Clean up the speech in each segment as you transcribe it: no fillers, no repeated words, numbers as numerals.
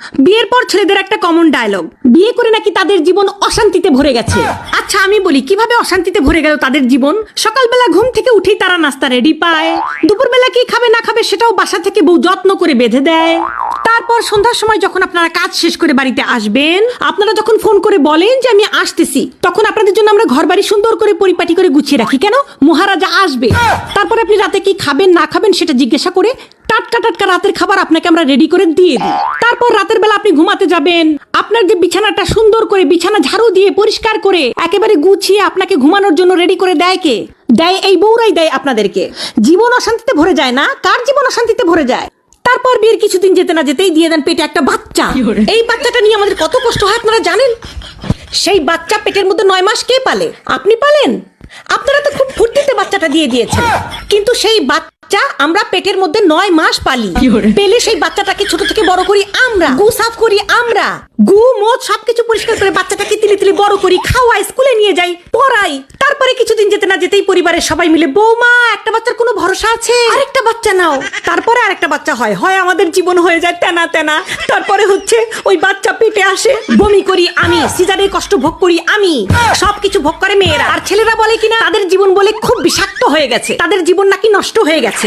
বিয়ের পর ছেলেদের একটা কমন ডায়লগ, বিয়ে করে নাকি তাদের জীবন অশান্তিতে ভরে গেছে। আচ্ছা আমি বলি, কিভাবে অশান্তিতে ভরে গেল তাদের জীবন? সকালবেলা ঘুম থেকে উঠেই তারা নাস্তা রেডি পায়, দুপুরবেলা কি খাবে না খাবে সেটাও বাসা থেকে বউ যত্ন করে বেঁধে দেয়। তারপর সন্ধ্যার সময় যখন আপনারা কাজ শেষ করে বাড়িতে আসবেন, আপনারা যখন ফোন করে বলেন যে আমি আসতেছি, তখন আপনাদের জন্য আমরা ঘর বাড়ি সুন্দর করে পরিপাটি করে গুছিয়ে রাখি। কেন? মহারাজা আসবে। তারপর আপনি রাতে কি খাবেন না খাবেন সেটা জিজ্ঞাসা করে টাটকা টাটকা রাতের খাবার আপনাকে আমরা রেডি করে দিয়ে দিই। তারপর রাতের বেলা আপনি ঘুমাতে যাবেন, আপনার যে বিছানাটা সুন্দর করে বিছানা ঝাড়ু দিয়ে পরিষ্কার করে একেবারে গুছিয়ে আপনাকে ঘুমানোর জন্য রেডি করে দেয় কে? দেয় এই বউরাই দেয় আপনাদেরকে। জীবন অশান্তিতে ভরে যায় না? কার জীবন অশান্তিতে ভরে যায়? তারপর বিয়ের কিছুদিন যেতে না যেতেই দিয়ে দেন পেটে একটা বাচ্চা। এই বাচ্চাটা নিয়ে আমাদের কত কষ্ট হয় আপনারা জানেন? সেই বাচ্চা পেটের মধ্যে 9 মাস কে পালে? আপনি পালেন? আপনারা তো খুব ফুর্তিতে বাচ্চাটা দিয়ে দিয়েছেন, কিন্তু সেই বাচ্চা আমরা পেটের মধ্যে 9 মাস পালি। পেলে সেই বাচ্চাটাকে ছোট থেকে বড় করি আমরা, গু সাফ করি আমরা, গু মদ সবকিছু পরিষ্কার করে বাচ্চাটাকে তিলে তিলে বড় করি, খাওয়াই, স্কুলে নিয়ে যাই, পড়াই। তারপরে কিছুদিন যেতে না যেতেই পরিবারের সবাই মিলে, বৌমা একটা বাচ্চার কোনো ভরসা আছে, আরেকটা বাচ্চা নাও। তারপরে আরেকটা বাচ্চা হয়, আমাদের জীবন হয়ে যায় তেনা তেনা। তারপরে হচ্ছে ওই বাচ্চা পেটে আসে, বমি করি আমি, সিজারের কষ্ট ভোগ করি আমি, সবকিছু ভোগ করে মেয়েরা। আর ছেলেরা বলে কিনা তাদের জীবন বলে খুব বিষাক্ত হয়ে গেছে, তাদের জীবন নাকি নষ্ট হয়ে গেছে।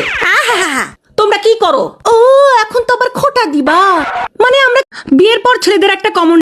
তোমরা কি করো? ও এখন তো আবার খোটা দিবা। মানে আমরা বিয়ের পর ছেলেদের একটা কমন